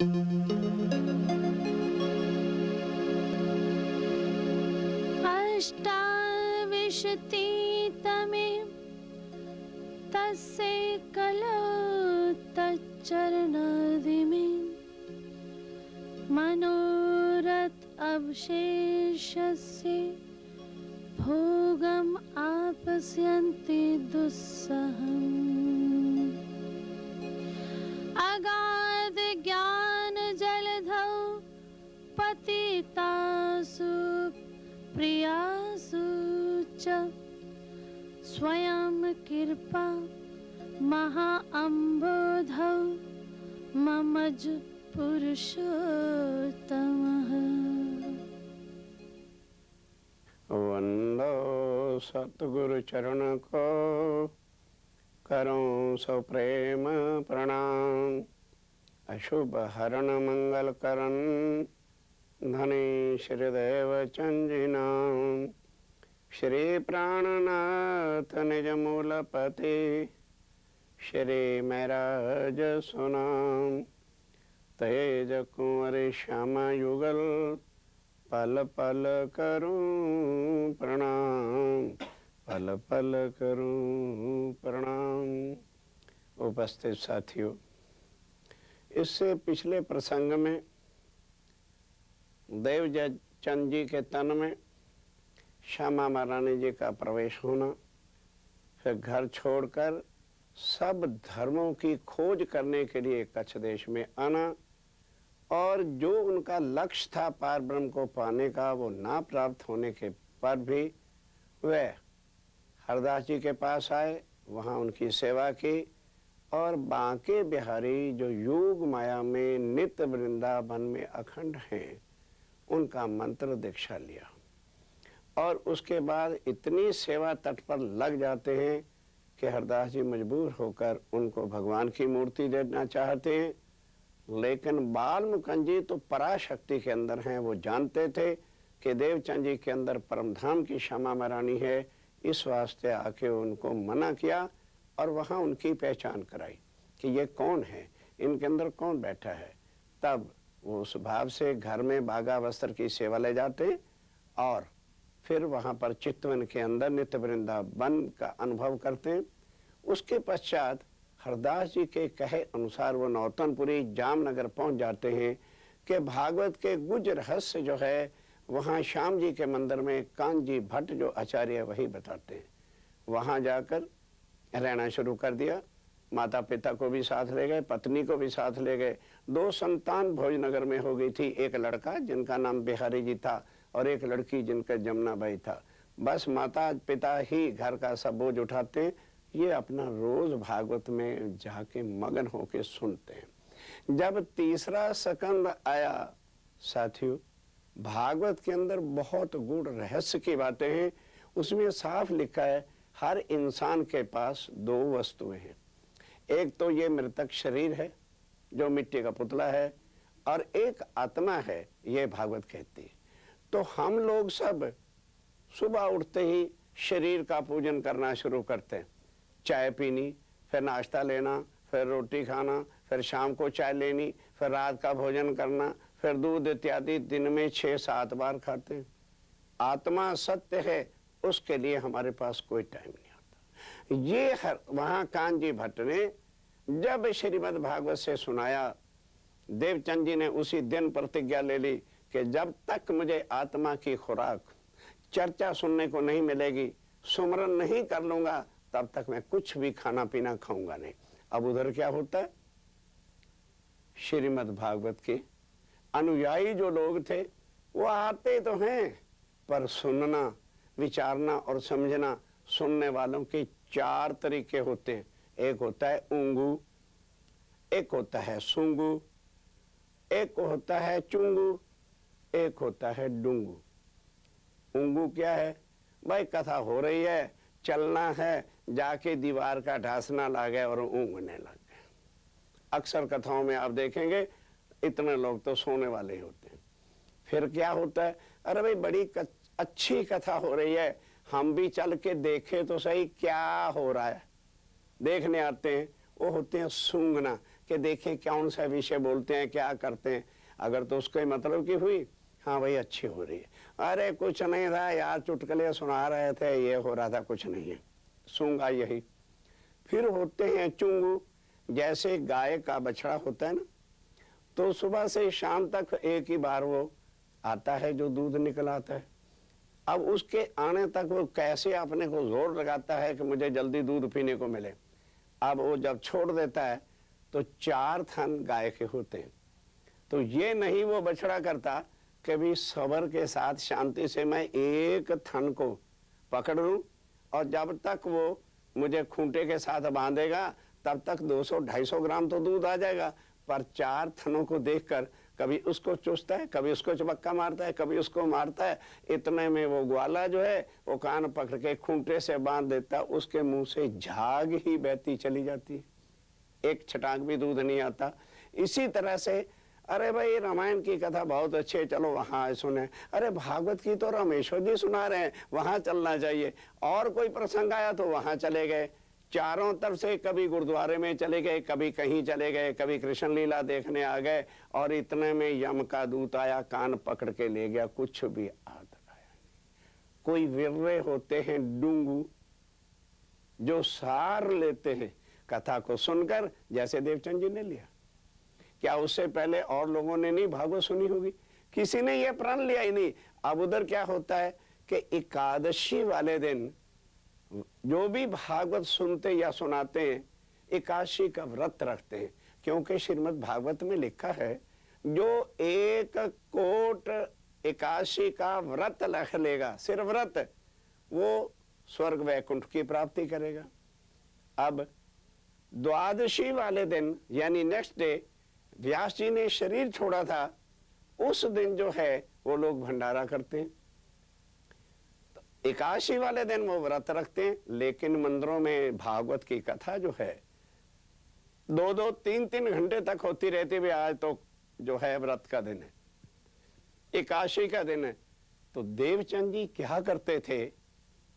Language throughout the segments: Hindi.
अष्टाविंशतितमे तस्य कलौ तच्चरणादिमे मनोरथ अवशेषस्य भोगम् आपश्यन्ति दुस्सहम्। अगाध ज्ञान जलधौ पतितासु प्रियासु च स्वयं कृपा महाअम्बोधौ ममज पुरुषोत्तमः। वंदो सतगुरु चरण को करूं सो प्रेम प्रणाम। अशुभ हरण मंगल करन धनी श्रीदेव चंजिनाम। श्री प्राणनाथ निज मूलपति श्री महराज सुनाम। तेज कुंवर श्यामा युगल पल पल करूं प्रणाम, पल पल करूं प्रणाम। उपस्थित साथियों, इससे पिछले प्रसंग में देवचंद जी के तन में श्यामा महारानी जी का प्रवेश होना, फिर घर छोड़कर सब धर्मों की खोज करने के लिए कच्छ देश में आना, और जो उनका लक्ष्य था पार ब्रह्म को पाने का, वो ना प्राप्त होने के पर भी वे हरदास जी के पास आए, वहाँ उनकी सेवा की, और बांके बिहारी जो योग माया में नित्य वृंदावन में अखंड हैं, उनका मंत्र दीक्षा लिया। और उसके बाद इतनी सेवा तट पर लग जाते हैं कि हरदास जी मजबूर होकर उनको भगवान की मूर्ति देना चाहते हैं। लेकिन बाल मुकुंद जी तो पराशक्ति के अंदर हैं, वो जानते थे कि देवचंद जी के अंदर परमधाम की श्यामा महारानी है, इस वास्ते आके उनको मना किया और वहाँ उनकी पहचान कराई कि ये कौन है, इनके अंदर कौन बैठा है। तब वो उस भाव से घर में बागा वस्त्र की सेवा ले जाते और फिर वहाँ पर चितवन के अंदर नित्य वृंदावन का अनुभव करते। उसके पश्चात हरदास जी के कहे अनुसार वो नौतनपुरी जामनगर पहुंच जाते हैं कि भागवत के गुज रहस्य जो है वहाँ श्याम जी के मंदिर में कांजी भट्ट जो आचार्य वही बताते हैं। वहाँ जाकर रहना शुरू कर दिया। माता पिता को भी साथ ले गए, पत्नी को भी साथ ले गए। 2 संतान भोजनगर में हो गई थी, एक लड़का जिनका नाम बिहारी जी था और एक लड़की जिनका जमुना बाई था। बस माता पिता ही घर का सब बोझ उठाते, ये अपना रोज भागवत में जाके मगन होके सुनते हैं। जब तीसरा स्कंद आया साथियों, भागवत के अंदर बहुत गूढ़ रहस्य की बातें हैं। उसमें साफ लिखा है हर इंसान के पास 2 वस्तुएं हैं। एक तो ये मृतक शरीर है जो मिट्टी का पुतला है, और एक आत्मा है, ये भागवत कहती है। तो हम लोग सब सुबह उठते ही शरीर का पूजन करना शुरू करते हैं। चाय पीनी, फिर नाश्ता लेना, फिर रोटी खाना, फिर शाम को चाय लेनी, फिर रात का भोजन करना, फिर दूध इत्यादि दिन में 6-7 बार खाते हैं। आत्मा सत्य है, उसके लिए हमारे पास कोई टाइम नहीं आता। ये वहाँ कांजी भट्ट ने जब श्रीमद् भागवत से सुनाया, देवचंद जी ने उसी दिन प्रतिज्ञा ले ली कि जब तक मुझे आत्मा की खुराक चर्चा सुनने को नहीं मिलेगी, सुमरन नहीं कर लूंगा, तब तक मैं कुछ भी खाना पीना खाऊंगा नहीं। अब उधर क्या होता है, श्रीमद् भागवत के अनुयायी जो लोग थे वो आते तो हैं, पर सुनना, विचारना और समझना सुनने वालों के 4 तरीके होते हैं। एक होता है ऊंगू, एक होता है सूंगू, एक होता है चुंगू, एक होता है डुंगू। ऊंगू क्या है भाई, कथा हो रही है, चलना है, जाके दीवार का ढांसना ला गए और ऊँगने लग गए। अक्सर कथाओं में आप देखेंगे इतने लोग तो सोने वाले ही होते हैं। फिर क्या होता है, अरे भाई बड़ी अच्छी कथा हो रही है, हम भी चल के देखें तो सही क्या हो रहा है, देखने आते हैं। वो होते हैं सूंघना, कि देखें कौन सा विषय बोलते हैं, क्या करते हैं। अगर तो उसके मतलब की हुई, हाँ भाई अच्छी हो रही है, अरे कुछ नहीं था यार, चुटकुले सुना रहे थे, ये हो रहा था, कुछ नहीं है, सूंगा यही। फिर होते हैं चुंगू, जैसे गाय का बछड़ा होता है ना, तो सुबह से शाम तक एक ही बार वो आता है जो दूध निकल आता है। अब उसके आने तक वो कैसे अपने को जोर लगाता है कि मुझे जल्दी दूध पीने को मिले। अब वो जब छोड़ देता है तो 4 थन गाय के होते हैं। तो ये नहीं वो बछड़ा करता कि भी सब्र के साथ शांति से मैं एक थन को पकड़ लूं और जब तक वो मुझे खूंटे के साथ बांधेगा तब तक 200-250 ग्राम तो दूध आ जाएगा। पर 4 थनों को देखकर कभी उसको चुसता है, कभी उसको चबक्का मारता है, कभी उसको मारता है। इतने में वो ग्वाला जो है वो कान पकड़ के खूंटे से बांध देता, उसके मुंह से झाग ही बहती चली जाती है, एक छटाक भी दूध नहीं आता। इसी तरह से अरे भाई रामायण की कथा बहुत अच्छी है, चलो वहां सुने। अरे भागवत की तो रामेश्वर जी सुना रहे हैं, वहां चलना चाहिए। और कोई प्रसंग आया तो वहां चले गए। चारों तरफ से कभी गुरुद्वारे में चले गए, कभी कहीं चले गए, कभी कृष्ण लीला देखने आ गए। और इतने में यम का दूत आया, कान पकड़ के ले गया, कुछ भी याद आया। कोई विर्रे होते हैं डूंगू, जो सार लेते हैं कथा को सुनकर, जैसे देवचंद जी ने लिया। क्या उससे पहले और लोगों ने नहीं भागवत सुनी होगी? किसी ने यह प्रण लिया ही नहीं। अब उधर क्या होता है कि एकादशी वाले दिन जो भी भागवत सुनते या सुनाते हैं, एकादशी का व्रत रखते हैं। क्योंकि श्रीमद् भागवत में लिखा है, जो 1 कोट एकादशी का व्रत रख लेगा, सिर्फ व्रत, वो स्वर्ग वैकुंठ की प्राप्ति करेगा। अब द्वादशी वाले दिन यानी नेक्स्ट डे व्यास जी ने शरीर छोड़ा था, उस दिन जो है वो लोग भंडारा करते हैं। तो एकादशी वाले दिन वो व्रत रखते हैं, लेकिन मंदिरों में भागवत की कथा जो है 2-2, 3-3 घंटे तक होती रहती है। आज तो जो है व्रत का दिन है, एकादशी का दिन है। तो देवचंद जी क्या करते थे,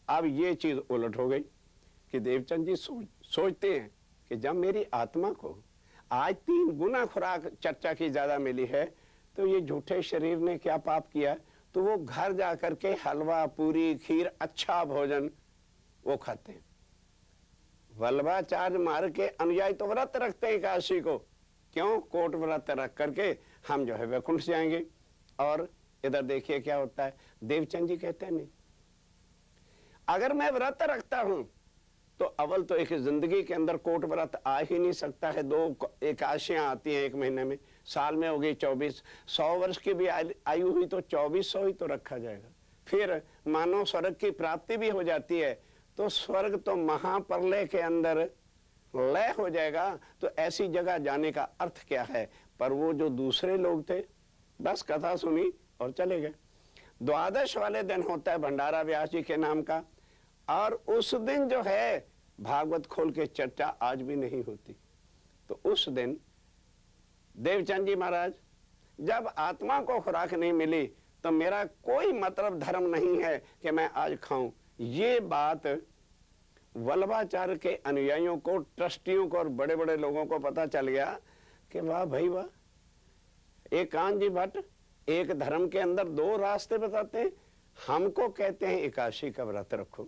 अब ये चीज उलट हो गई कि देवचंद जी सोचते हैं कि जब मेरी आत्मा को आज 3 गुना खुराक चर्चा की ज्यादा मिली है, तो ये झूठे शरीर ने क्या पाप किया। तो वो घर जाकर के हलवा, पूरी, खीर, अच्छा भोजन वो खाते हैं। वल्लभाचार्य मार्ग के अनुयायी तो व्रत रखते हैं एकादशी को। क्यों? कोट व्रत रख करके हम जो है वैकुंठ जाएंगे। और इधर देखिए क्या होता है, देवचंद जी कहते हैं नहीं, अगर मैं व्रत रखता हूं तो अव्वल तो एक जिंदगी के अंदर कोट व्रत आ ही नहीं सकता है। 2 एकादशियां आती हैं 1 महीने में, साल में हो गई 24। 100 वर्ष की भी आयु हुई तो 2400 ही तो रखा जाएगा। फिर मानो स्वर्ग की प्राप्ति भी हो जाती है, तो स्वर्ग तो महाप्रलय के अंदर लय हो जाएगा। तो ऐसी जगह जाने का अर्थ क्या है। पर वो जो दूसरे लोग थे, बस कथा सुनी और चले गए। द्वादश वाले दिन होता है भंडारा व्यास जी के नाम का, और उस दिन जो है भागवत खोल के चर्चा आज भी नहीं होती। तो उस दिन देवचंद जी महाराज, जब आत्मा को खुराक नहीं मिली तो मेरा कोई मतलब धर्म नहीं है कि मैं आज खाऊं। ये बात वल्लभाचार्य के अनुयायियों को, ट्रस्टियों को और बड़े बड़े लोगों को पता चल गया कि वाह भाई वाह, एक कान जी भट्ट एक धर्म के अंदर 2 रास्ते बताते हैं। हमको कहते हैं एकादशी का व्रत रखो,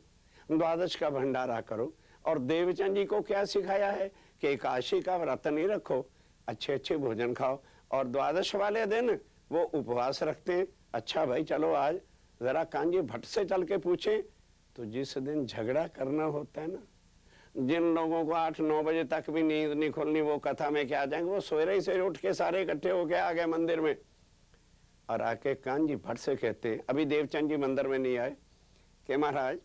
द्वादश का भंडारा करो, और देवचंद जी को क्या सिखाया है कि एकादशी का व्रत नहीं रखो, अच्छे अच्छे भोजन खाओ, और द्वादश वाले दिन वो उपवास रखते हैं। अच्छा भाई चलो आज जरा कांजी भट्ट से चल के पूछें, तो जिस दिन झगड़ा करना होता है ना, जिन लोगों को 8-9 बजे तक भी नींद नहीं खुलनी, वो कथा में क्या आ जाएंगे, वो सोए से उठ के सारे इकट्ठे होके आ गए मंदिर में, और आके कांजी भट्ट से कहते हैं, अभी देवचंद जी मंदिर में नहीं आए, कि महाराज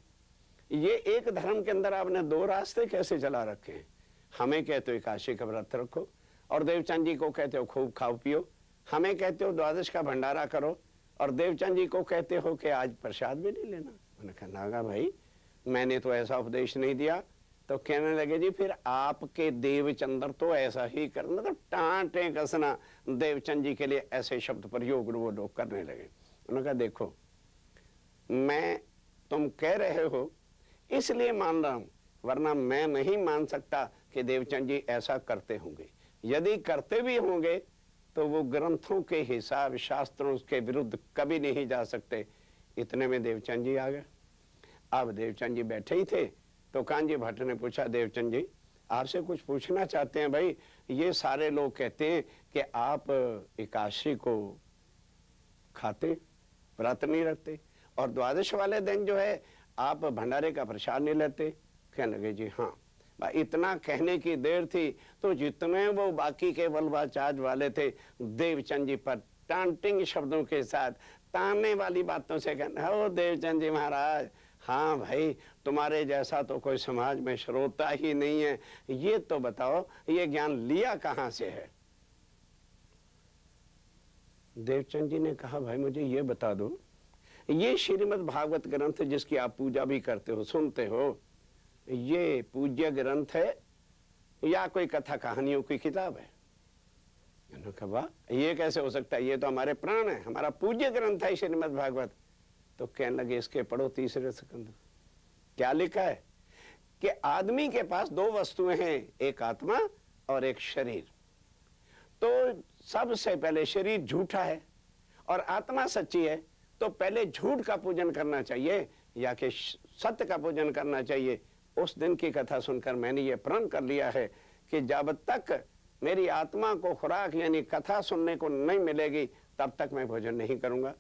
ये एक धर्म के अंदर आपने 2 रास्ते कैसे चला रखे हैं। हमें कहते हो एकादशी का व्रत रखो, और देवचंद जी को कहते हो खूब खाओ पियो। हमें कहते हो द्वादश का भंडारा करो, और देवचंद जी को कहते हो कि आज प्रसाद भी नहीं लेना। मैंने कहा नागा भाई, मैंने तो ऐसा उपदेश नहीं दिया। तो कहने लगे जी फिर आपके देवचंद्र तो ऐसा ही कर, मतलब टांटे कसना देवचंद जी के लिए ऐसे शब्द प्रयोग वो लोग करने लगे। उन्होंने कहा देखो, मैं तुम कह रहे हो इसलिए मान रहा हूं, वरना मैं नहीं मान सकता कि देवचंद जी ऐसा करते होंगे। यदि करते भी होंगे तो वो ग्रंथों के हिसाब शास्त्रों के विरुद्ध कभी नहीं जा सकते। इतने में देवचंद जी आ गए। अब देवचंद जी बैठे ही थे तो कानजी भट्ट ने पूछा, देवचंद जी आपसे कुछ पूछना चाहते हैं भाई, ये सारे लोग कहते हैं कि आप एकादशी को खाते, व्रत नहीं रखते, और द्वादश वाले दिन जो है आप भंडारे का प्रसाद नहीं लेते। कहने लगे जी हाँ। इतना कहने की देर थी तो जितने वो बाकी के वल्लभाचार्य वाले थे देवचंद जी पर टांटिंग शब्दों के साथ, ताने वाली बातों से कहना, ओ देवचंद जी महाराज, हाँ भाई तुम्हारे जैसा तो कोई समाज में श्रोता ही नहीं है, ये तो बताओ ये ज्ञान लिया कहाँ से है। देवचंद जी ने कहा, भाई मुझे ये बता दो, ये श्रीमद् भागवत ग्रंथ जिसकी आप पूजा भी करते हो, सुनते हो, ये पूज्य ग्रंथ है या कोई कथा कहानियों की किताब है? उन्होंने कहा, वाह ये कैसे हो सकता है, ये तो हमारे प्राण है, हमारा पूज्य ग्रंथ है श्रीमद् भागवत। तो कहने लगे, इसके पढ़ो तीसरे स्कंद। क्या लिखा है कि आदमी के पास दो वस्तुएं हैं, एक आत्मा और एक शरीर। तो सबसे पहले शरीर झूठा है और आत्मा सच्ची है, तो पहले झूठ का पूजन करना चाहिए या कि सत्य का पूजन करना चाहिए। उस दिन की कथा सुनकर मैंने ये प्रण कर लिया है कि जब तक मेरी आत्मा को खुराक यानी कथा सुनने को नहीं मिलेगी तब तक मैं भोजन नहीं करूंगा।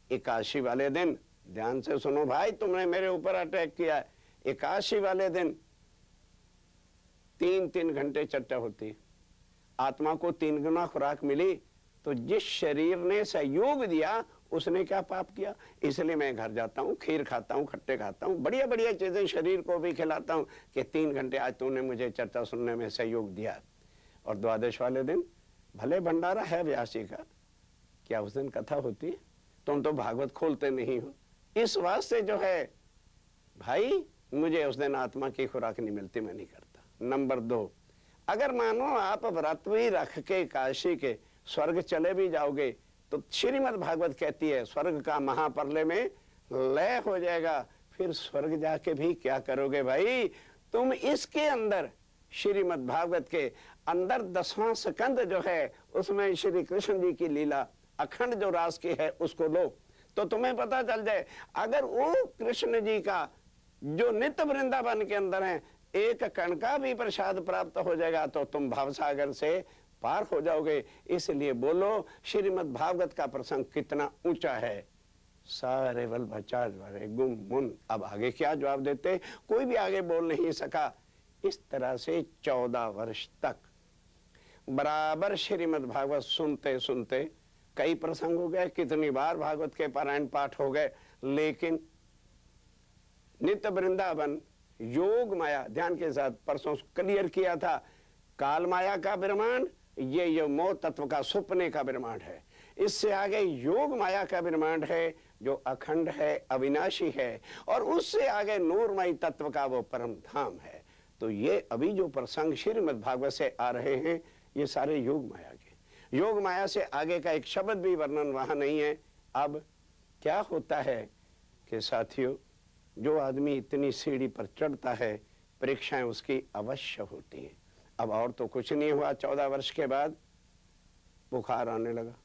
एकादशी वाले दिन, ध्यान से सुनो भाई, तुमने मेरे ऊपर अटैक किया है, एकादशी वाले दिन 3-3 घंटे चर्चा होती है। आत्मा को 3 गुना खुराक मिली तो जिस शरीर ने सहयोग दिया उसने क्या पाप किया। इसलिए मैं घर जाता हूँ, खीर खाता हूँ, खट्टे खाता हूँ, बढ़िया बढ़िया चीजें शरीर को भी खिलाता हूँ कि 3 घंटे आज तूने मुझे चर्चा सुनने में सहयोग दिया। और द्वादश वाले दिन भले भंडारा है व्यास जी का, क्या उस दिन कथा होती है? तुम तो भागवत खोलते नहीं हो। इस वास्ते जो है भाई मुझे उस दिन आत्मा की खुराक नहीं मिलती, मैं नहीं करता। नंबर 2, अगर मानो आप व्रत भी रख के एकादशी के स्वर्ग चले भी जाओगे तो श्रीमद् भागवत कहती है स्वर्ग का महाप्रलय में लय हो जाएगा, फिर स्वर्ग जाके भी क्या करोगे भाई? तुम इसके अंदर श्रीमद् भागवत के अंदर 10वां स्कंद जो है उसमें श्री कृष्ण जी की लीला अखंड जो रास की है उसको लो तो तुम्हें पता चल जाए। अगर वो कृष्ण जी का जो नित्य वृंदावन के अंदर है एक कण का भी प्रसाद प्राप्त हो जाएगा तो तुम भवसागर से पार हो जाओगे। इसलिए बोलो श्रीमद् भागवत का प्रसंग कितना ऊंचा है। सारे वल्लभाचार्य वाले गुम मुन, अब आगे क्या जवाब देते, कोई भी आगे बोल नहीं सका। इस तरह से 14 वर्ष तक बराबर श्रीमद् भागवत सुनते सुनते कई प्रसंग हो गए, कितनी बार भागवत के पारायण पाठ हो गए, लेकिन नित्य वृंदावन योग माया, ध्यान के साथ परसों क्लियर किया था, काल माया का ब्रह्मांड ये मोह तत्व का सुपने का ब्रह्मांड है। इससे आगे योग माया का ब्रह्मांड है जो अखंड है, अविनाशी है, और उससे आगे नूरमय तत्व का वो परम धाम है। तो ये अभी जो प्रसंग श्रीमद् भागवत से आ रहे हैं ये सारे योग माया के, योग माया से आगे का एक शब्द भी वर्णन वहां नहीं है। अब क्या होता है कि साथियों, जो आदमी इतनी सीढ़ी पर चढ़ता है परीक्षाएं उसकी अवश्य होती हैं। अब और तो कुछ नहीं हुआ, 14 वर्ष के बाद बुखार आने लगा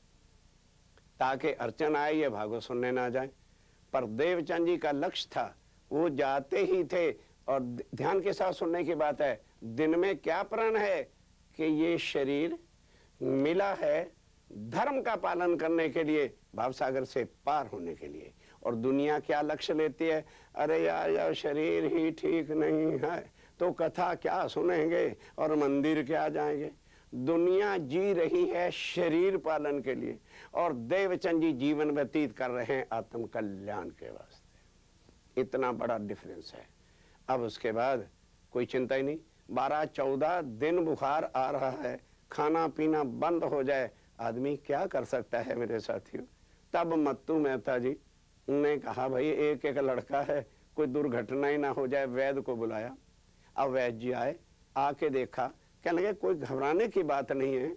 ताकि अर्चन आए ये भागवत सुनने ना जाए। पर देवचंद जी का लक्ष्य था, वो जाते ही थे। और ध्यान के साथ सुनने की बात है, दिन में क्या प्रण है कि ये शरीर मिला है धर्म का पालन करने के लिए, भावसागर से पार होने के लिए। और दुनिया क्या लक्ष्य लेती है, अरे यार शरीर ही ठीक नहीं है तो कथा क्या सुनेंगे और मंदिर क्या जाएंगे। दुनिया जी रही है शरीर पालन के लिए और देवचंद जी जीवन व्यतीत कर रहे हैं आत्म कल्याण के वास्ते। इतना बड़ा डिफरेंस है। अब उसके बाद कोई चिंता ही नहीं, 12-14 दिन बुखार आ रहा है, खाना पीना बंद हो जाए, आदमी क्या कर सकता है मेरे साथियों। तब मत्तू मेहता जी ने कहा भाई एक एक लड़का है, कोई दुर्घटना ही ना हो जाए, वैद्य को बुलाया। अब वैद्य जी आए, आके देखा, कहने लगे कोई घबराने की बात नहीं है।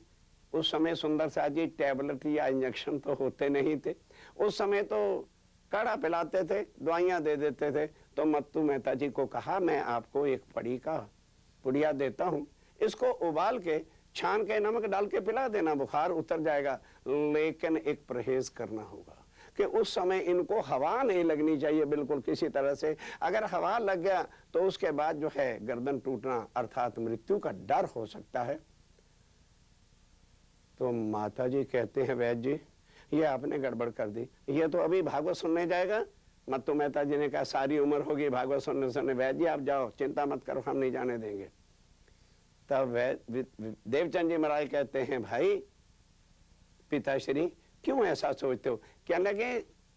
उस समय सुंदर साथ जी टैबलेट या इंजेक्शन तो होते नहीं थे, उस समय तो काढ़ा पिलाते थे, दवाइयां दे देते थे। तो मत्तू मेहता जी को कहा मैं आपको एक पड़ी का पुड़िया देता हूँ, इसको उबाल के छान के नमक डाल के पिला देना, बुखार उतर जाएगा। लेकिन एक परहेज करना होगा कि उस समय इनको हवा नहीं लगनी चाहिए बिल्कुल किसी तरह से। अगर हवा लग गया तो उसके बाद जो है गर्दन टूटना अर्थात मृत्यु का डर हो सकता है। तो माता जी कहते हैं वैद्य जी ये आपने गड़बड़ कर दी, ये तो अभी भागवत सुनने जाएगा। मत्तू मेहता जी ने कहा सारी उम्र होगी भागवत सुनने सुनने, वैद्य जी आप जाओ, चिंता मत करो, हम नहीं जाने देंगे। तब देवचंद जी महाराज कहते हैं भाई पिताश्री क्यों ऐसा सोचते हो? क्या लगे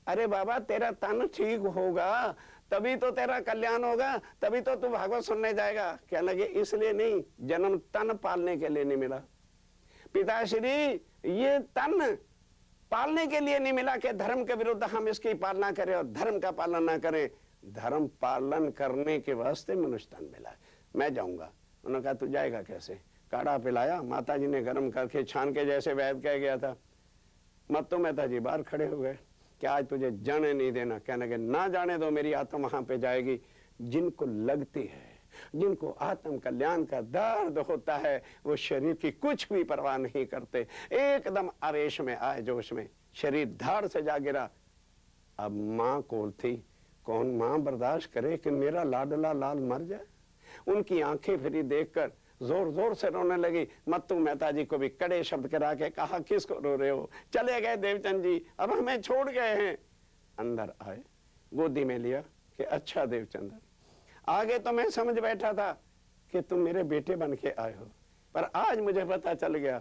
अरे बाबा तेरा तन ठीक होगा तभी तो तेरा कल्याण होगा, तभी तो तू भागवत सुनने जाएगा। क्या लगे इसलिए नहीं, जन्म तन पालने के लिए नहीं मिला पिताश्री, ये तन पालने के लिए नहीं मिला कि धर्म के विरुद्ध हम इसकी पालना करें और धर्म का पालन ना करें। धर्म पालन करने के वास्ते मनुष्य तन मिला है। मैं जाऊंगा। उन्होंने कहा तू जाएगा कैसे? काढ़ा पिलाया, माता जी ने गर्म करके छान के जैसे वैद्य कह गया था। मत्तू मेहता जी बाहर खड़े हो गए कि आज तुझे जाने नहीं देना। कहने के ना जाने दो, मेरी आत्मा वहां पे जाएगी। जिनको लगती है, जिनको आत्म कल्याण का दर्द होता है, वो शरीर की कुछ भी परवाह नहीं करते, एकदम आवेश में आए, जोश में, शरीर धाड़ से जा गिरा। अब माँ कोल थी, कौन माँ बर्दाश्त करे कि मेरा लाडला लाल मर जाए? उनकी आंखें फिरी देखकर जोर जोर से रोने लगी। मत्तू मेहता जी को भी कड़े शब्द करा के कहा किसको रो रहे हो? चले गए देवचंद जी, अब हमें छोड़ गए हैं। अंदर आए, गोदी में लिया कि अच्छा देवचंद, आगे तो मैं समझ बैठा था कि तुम मेरे बेटे बन के आए हो, पर आज मुझे पता चल गया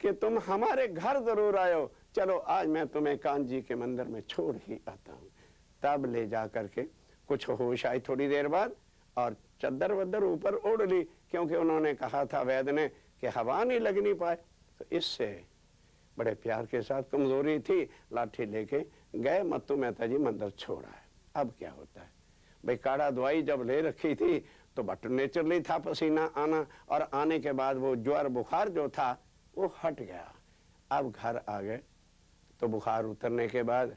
कि तुम हमारे घर जरूर आए हो। चलो आज मैं तुम्हें कान जी के मंदिर में छोड़ ही आता हूँ। तब ले जा करके कुछ होश आई थोड़ी देर बाद और चद्दर वद्दर ऊपर ओढ़ ली, क्योंकि उन्होंने कहा था वैद्य ने कि हवा नहीं लगनी पाए। तो इससे बड़े प्यार के साथ, कमजोरी थी, लाठी लेके गए, मत्तू मेहता जी मंदिर छोड़ा है। अब क्या होता है भाई, काढ़ा दवाई जब ले रखी थी तो बट नेचुरली था पसीना आना, और आने के बाद वो ज्वर बुखार जो था वो हट गया। अब घर आ गए तो बुखार उतरने के बाद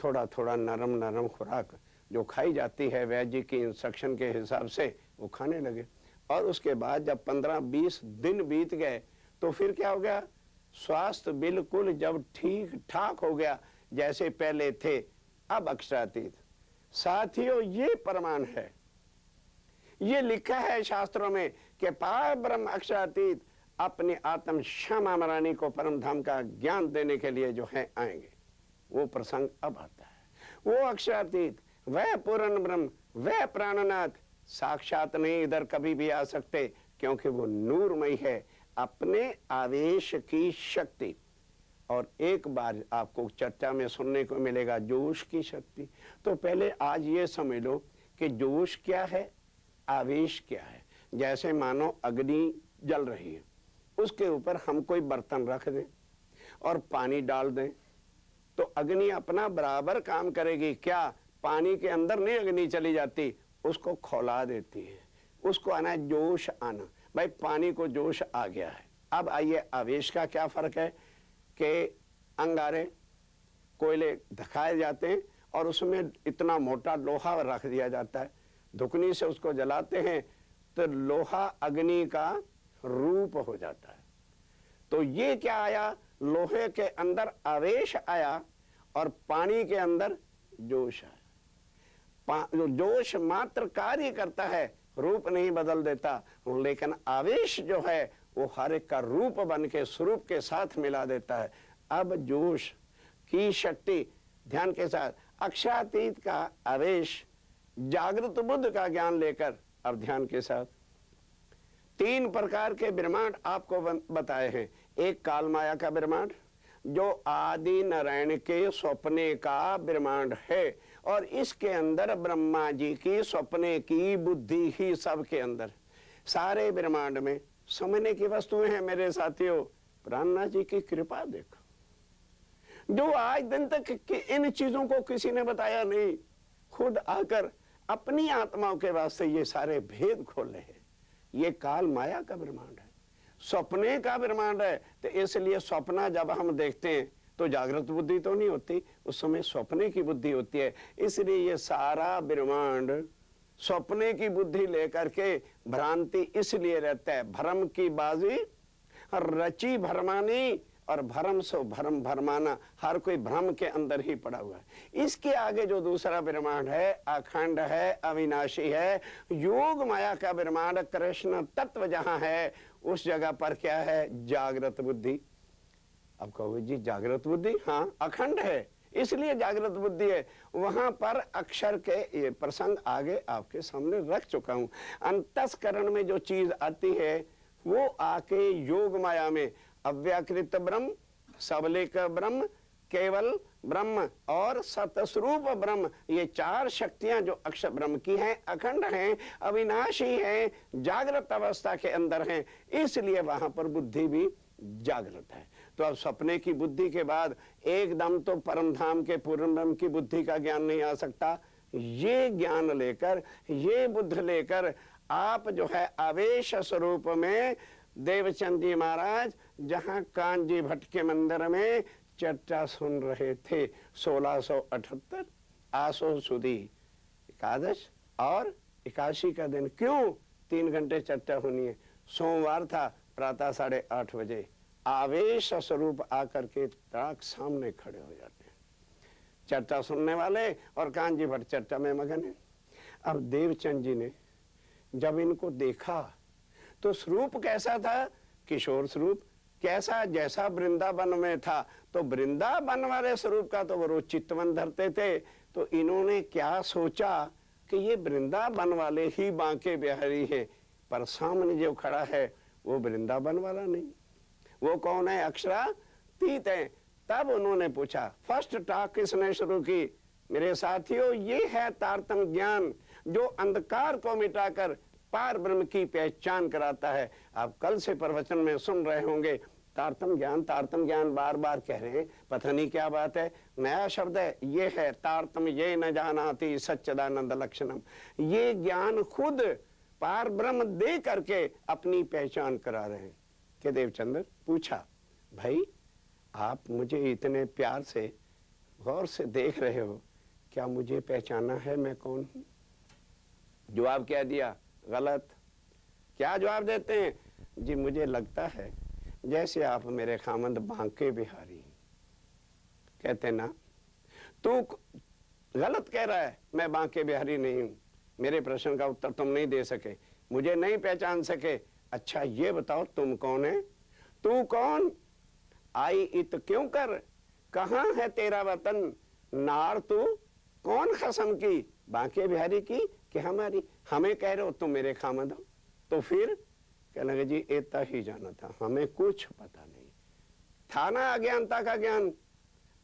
थोड़ा थोड़ा नरम नरम खुराक जो खाई जाती है वैद्य जी की इंस्ट्रक्शन के हिसाब से वो खाने लगे। और उसके बाद जब 15-20 दिन बीत गए तो फिर क्या हो गया, स्वास्थ्य बिल्कुल जब ठीक ठाक हो गया जैसे पहले थे, अब अक्षरातीत। साथियों ये प्रमाण है, ये लिखा है शास्त्रों में कि पार ब्रह्म अक्षरातीत अपने आत्म श्यामा महारानी को परम धाम का ज्ञान देने के लिए जो है आएंगे। वो प्रसंग अब आता है। वो अक्षरातीत, वह पूर्ण ब्रह्म, वह प्राणनाथ साक्षात नहीं इधर कभी भी आ सकते, क्योंकि वो नूरमय है, अपने आवेश की शक्ति। और एक बार आपको चर्चा में सुनने को मिलेगा जोश की शक्ति। तो पहले आज ये समझ लो कि जोश क्या है, आवेश क्या है। जैसे मानो अग्नि जल रही है, उसके ऊपर हम कोई बर्तन रख दें और पानी डाल दें तो अग्नि अपना बराबर काम करेगी। क्या पानी के अंदर नहीं अग्नि चली जाती, उसको खौला देती है, उसको आना है जोश आना। भाई पानी को जोश आ गया है। अब आइए आवेश का क्या फर्क है कि अंगारे कोयले धकाए जाते हैं और उसमें इतना मोटा लोहा रख दिया जाता है, धुकनी से उसको जलाते हैं तो लोहा अग्नि का रूप हो जाता है। तो ये क्या आया, लोहे के अंदर आवेश आया और पानी के अंदर जोश आया। जो जोश मात्र कार्य करता है, रूप नहीं बदल देता, लेकिन आवेश जो है वो हर एक का रूप बन के स्वरूप के साथ मिला देता है। अब जोश की शक्ति ध्यान के साथ, अक्षरातीत का आवेश, जागृत बुद्ध का ज्ञान लेकर अब ध्यान के साथ 3 प्रकार के ब्रह्मांड आपको बताए हैं। एक काल माया का ब्रह्मांड जो आदि नारायण के स्वप्ने का ब्रह्मांड है, और इसके अंदर ब्रह्मा जी की स्वप्ने की बुद्धि ही सबके अंदर। सारे ब्रह्मांड में समझने की वस्तुएं हैं मेरे साथियों। प्राणनाथ जी की कृपा देखो, जो आज दिन तक इन चीजों को किसी ने बताया नहीं, खुद आकर अपनी आत्माओं के वास्ते ये सारे भेद खोले हैं। ये काल माया का ब्रह्मांड है, सपने का ब्रह्मांड है। तो इसलिए सपना जब हम देखते हैं तो जागृत बुद्धि तो नहीं होती, उस समय सपने की बुद्धि होती है। इसलिए ये सारा ब्रह्मांड सपने की बुद्धि लेकर के भ्रांति इसलिए रहता है, भ्रम की बाजी रची भरमानी और भरम सो भरम भरमाना, हर कोई भ्रम के अंदर ही पड़ा हुआ है। इसके आगे जो दूसरा ब्रह्मांड है, अखंड है, अविनाशी है, योग माया का ब्रह्मांड, कृष्ण तत्व जहां है, उस जगह पर क्या है? जागृत बुद्धि। अब कहोगे जी जागृत बुद्धि, हाँ अखंड है इसलिए जागृत बुद्धि है। वहां पर अक्षर के ये प्रसंग आगे आपके सामने रख चुका हूं। अंतस्करण में जो चीज आती है वो आके योग माया में अव्याकृत ब्रह्म, सबलिक ब्रह्म, केवल ब्रह्म और सतस्वरूप ब्रह्म, ये चार शक्तियां जो अक्षर ब्रह्म की हैं, अखंड हैं, अविनाशी हैं, जागृत अवस्था के अंदर हैं, इसलिए वहां पर बुद्धि भी जागृत है। तो अब सपने की बुद्धि के बाद एकदम तो परम धाम के पूर्ण ब्रह्म की बुद्धि का ज्ञान नहीं आ सकता। ये ज्ञान लेकर, ये बुद्ध लेकर आप जो है आवेश स्वरूप में देवचंद जी महाराज जहां कांजी भट्ट के मंदिर में चर्चा सुन रहे थे 1678 आसो सुदी एकादश और 81 का दिन। क्यों 3 घंटे चर्चा होनी है? सोमवार था, प्रातः 8:30 बजे आवेश स्वरूप आकर के तड़ाक सामने खड़े हो जाते हैं चर्चा सुनने वाले, और कांजी भट्ट चर्चा में मगन है। अब देवचंद जी ने जब इनको देखा तो स्वरूप कैसा था? किशोर स्वरूप। कैसा? जैसा वृंदावन में था। तो वृंदावन वाले स्वरूप का तो वो रोज चितवन धरते थे। तो इन्होंने क्या सोचा कि ये वृंदावन वाले ही बांके बिहारी है, पर सामने जो खड़ा है वो वृंदावन वाला नहीं। वो कौन है? अक्षरातीत है। तब उन्होंने पूछा, फर्स्ट टॉक किसने शुरू की? मेरे साथियों, ये है तारतम्य ज्ञान जो अंधकार को मिटाकर पार ब्रह्म की पहचान कराता है। आप कल से प्रवचन में सुन रहे होंगे तारतम्य ज्ञान बार बार कह रहे हैं, पता नहीं क्या बात है, नया शब्द है। ये है तारतम्य ये न जानाति सच्चिदानंद लक्षणम। ये ज्ञान खुद पार ब्रह्म दे करके अपनी पहचान करा रहे हैं। के देवचंद्र पूछा, भाई आप मुझे इतने प्यार से गौर से देख रहे हो, क्या मुझे पहचाना है मैं कौन हूं? जवाब क्या दिया? गलत। क्या जवाब देते हैं? जी मुझे लगता है जैसे आप मेरे खामंद बांके बिहारी। कहते ना, तू गलत कह रहा है, मैं बांके बिहारी नहीं हूं। मेरे प्रश्न का उत्तर तुम नहीं दे सके, मुझे नहीं पहचान सके। अच्छा ये बताओ तुम कौन है? तू कौन? आई इत क्यों कर? कहां है तेरा वतन? नार तू कौन खसम की? बांके बिहारी की कि हमारी? हमें कह रहे हो तुम मेरे खामद हो? तो फिर कहने लगे जी इतना ही जाना था, हमें कुछ पता नहीं था ना। अज्ञानता का ज्ञान।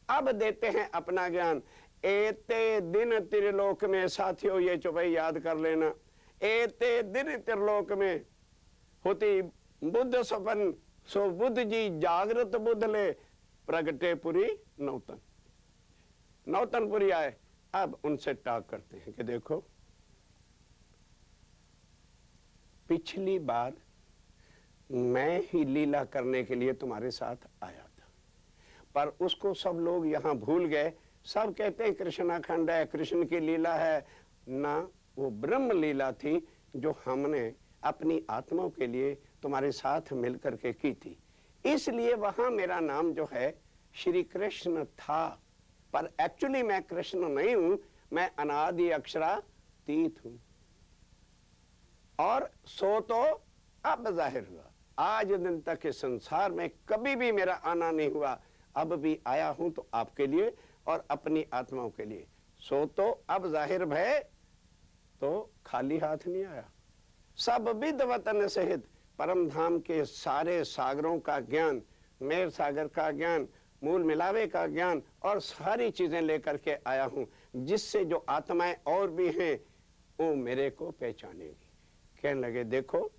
अब देते हैं अपना ज्ञान। एते दिन त्रिलोक में, साथियों ये चुपई याद कर लेना, एते दिन त्रिलोक में होती बुद्ध सपन, सो बुद्ध जी जागृत बुद्ध ले, प्रगटे पुरी नौतन। नौतनपुरी आए। अब उनसे टॉक करते हैं कि देखो पिछली बार मैं ही लीला करने के लिए तुम्हारे साथ आया था, पर उसको सब लोग यहां भूल गए। सब कहते हैं कृष्णाखंड है, कृष्ण की लीला है ना, वो ब्रह्म लीला थी जो हमने अपनी आत्माओं के लिए तुम्हारे साथ मिलकर के की थी। इसलिए वहां मेरा नाम जो है श्री कृष्ण था, पर एक्चुअली मैं कृष्ण नहीं हूं, मैं अनादि अक्षरातीत हूं। और सो तो अब जाहिर हुआ, आज दिन तक इस संसार में कभी भी मेरा आना नहीं हुआ, अब भी आया हूं तो आपके लिए और अपनी आत्माओं के लिए। सो तो अब जाहिर भय, तो खाली हाथ नहीं आया। सब विद वतन सहित परम धाम के सारे सागरों का ज्ञान, मेर सागर का ज्ञान, मूल मिलावे का ज्ञान और सारी चीजें लेकर के आया हूं, जिससे जो आत्माएं और भी हैं वो मेरे को पहचानेगी। कहने लगे देखो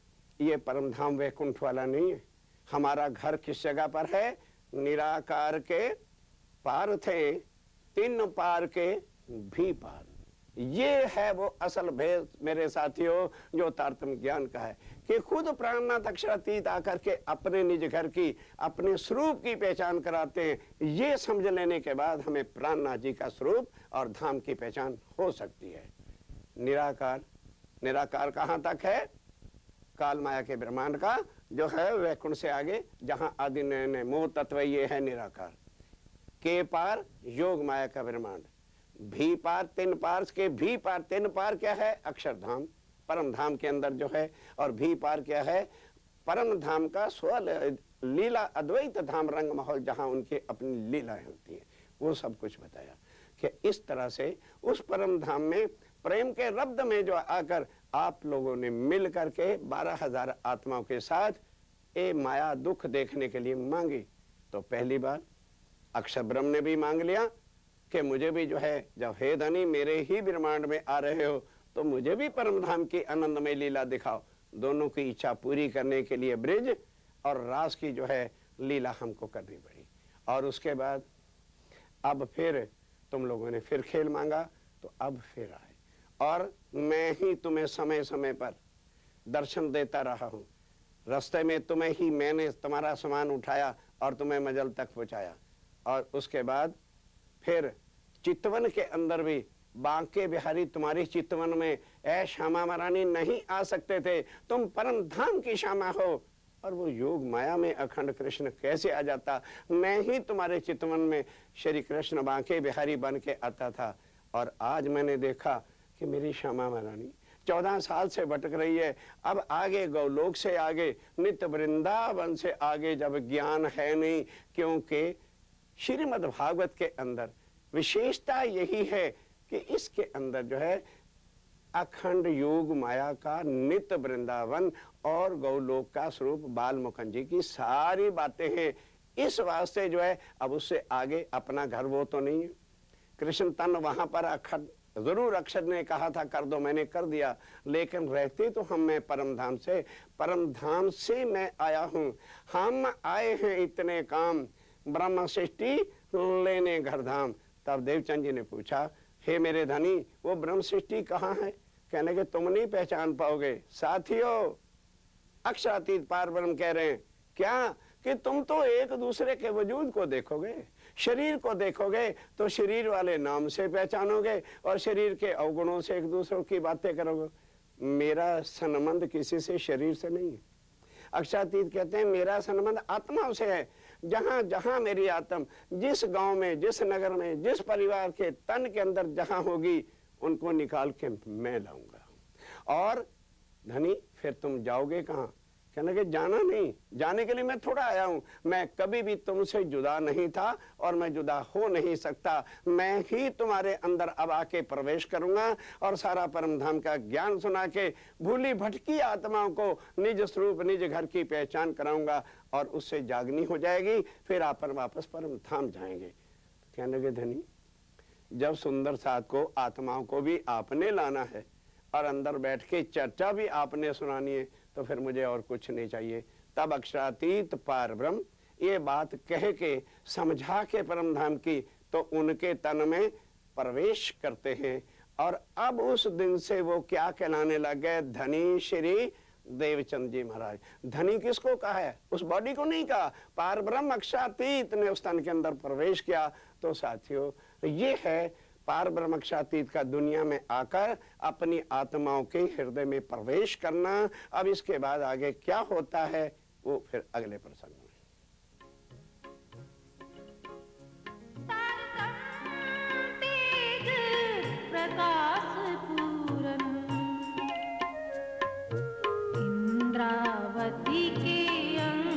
ये परम धाम वैकुंठ वाला नहीं है, हमारा घर किस जगह पर है? निराकार के पार थे, 3 पार के भी पार। ये है वो असल भेद मेरे साथियों जो तारतम्य ज्ञान का है, कि खुद प्राणनाथ अक्षरातीत आकर के अपने निज घर की, अपने स्वरूप की पहचान कराते हैं। ये समझ लेने के बाद हमें प्राणनाथ जी का स्वरूप और धाम की पहचान हो सकती है। निराकार, निराकार कहां तक है? काल माया के ब्रह्मांड का जो है वैकुंठ से आगे, जहां आदि नयन मोह तत्व ये है निराकार, के पार योग माया का ब्रह्मांड, भी पार तीन पार के भी पार तीन पार क्या है? अक्षरधाम परम धाम के अंदर जो है, और भी पार क्या है? परम धाम का स्व लीला अद्वैत धाम रंग माहौल, जहां उनकी अपनी लीलाएं होती है, वो सब कुछ बताया कि इस तरह से उस परम धाम में प्रेम के रब्द में जो आकर आप लोगों ने मिल करके 12,000 आत्माओं के साथ ये माया दुख देखने के लिए मांगी। तो पहली बार अक्षर ब्रह्म ने भी मांग लिया कि मुझे भी जो है, जब हे धनी मेरे ही ब्रह्मांड में आ रहे हो तो मुझे भी परम धाम की आनंदमय लीला दिखाओ। दोनों की इच्छा पूरी करने के लिए ब्रिज और रास की जो है लीला हमको करनी पड़ी। और उसके बाद अब फिर तुम लोगों ने फिर खेल मांगा, तो अब फिर आए और मैं ही तुम्हें समय समय पर दर्शन देता रहा हूँ। रास्ते में तुम्हें ही मैंने तुम्हारा सामान उठाया और तुम्हें मंजिल तक पहुँचाया। और उसके बाद फिर चितवन के अंदर भी बांके बिहारी तुम्हारी चितवन में ऐ श्यामा महारानी नहीं आ सकते थे, तुम परम धाम की श्यामा हो। और वो योग माया में अखंड कृष्ण कैसे आ जाता? मैं ही तुम्हारे चितवन में श्री कृष्ण बांके बिहारी बन के आता था। और आज मैंने देखा कि मेरी श्यामा महारानी 14 साल से भटक रही है, अब आगे गौलोक से आगे, नित्य वृंदावन से आगे जब ज्ञान है नहीं, क्योंकि श्रीमद् भागवत के अंदर विशेषता यही है कि इसके अंदर जो है अखंड योग माया का नित्य वृंदावन और गौलोक का स्वरूप बाल मुकुंद जी की सारी बातें हैं। इस वास्ते जो है अब उससे आगे अपना घर वो तो नहीं है। कृष्ण तन वहां पर अखंड जरूर अक्षर ने कहा था कर दो, मैंने कर दिया, लेकिन रहते तो हम मैं परम धाम से मैं आया हूँ। हम आए हैं इतने काम, ब्रह्म सृष्टि लेने घर धाम। तब देवचंद जी ने पूछा, हे मेरे धनी वो ब्रह्म सृष्टि कहाँ है? कहने के तुम नहीं पहचान पाओगे। साथियों, अक्षरातीत पार ब्रह्म कह रहे हैं क्या कि तुम तो एक दूसरे के वजूद को देखोगे, शरीर को देखोगे तो शरीर वाले नाम से पहचानोगे और शरीर के अवगुणों से एक दूसरे की बातें करोगे। मेरा संबंध किसी से शरीर से नहीं है। अक्षरातीत कहते हैं मेरा संबंध आत्मा से है। जहां जहां मेरी आत्मा, जिस गांव में, जिस नगर में, जिस परिवार के तन के अंदर जहां होगी, उनको निकाल के मैं लाऊंगा। और धनी फिर तुम जाओगे कहाँ? कहने के जाना नहीं, जाने के लिए मैं थोड़ा आया हूं, मैं कभी भी तुमसे जुदा नहीं था और मैं जुदा हो नहीं सकता। मैं ही तुम्हारे अंदर अब आके प्रवेश करूंगा और सारा परम धाम का ज्ञान सुना के भूली भटकी आत्माओं को निज स्वरूप निज घर की पहचान कराऊंगा और उससे जागनी हो जाएगी, फिर आप वापस परम धाम जाएंगे। कहने के धनी जब सुंदर साथ को आत्माओं को भी आपने लाना है और अंदर बैठ के चर्चा भी आपने सुनानी है, तो फिर मुझे और कुछ नहीं चाहिए। तब अक्षरातीत पार ब्रह्म ये बात कह के समझा के परम धाम की, तो उनके तन में प्रवेश करते हैं। और अब उस दिन से वो क्या कहलाने लग गए? धनी श्री देवचंद जी महाराज। धनी किसको कहा है? उस बॉडी को नहीं कहा। पार ब्रह्म अक्षरातीत ने उस तन के अंदर प्रवेश किया। तो साथियों, ये है पार ब्रह्मक्षातीत का दुनिया में आकर अपनी आत्माओं के हृदय में प्रवेश करना। अब इसके बाद आगे क्या होता है वो फिर अगले प्रसंग में। इंद्रावती के अंग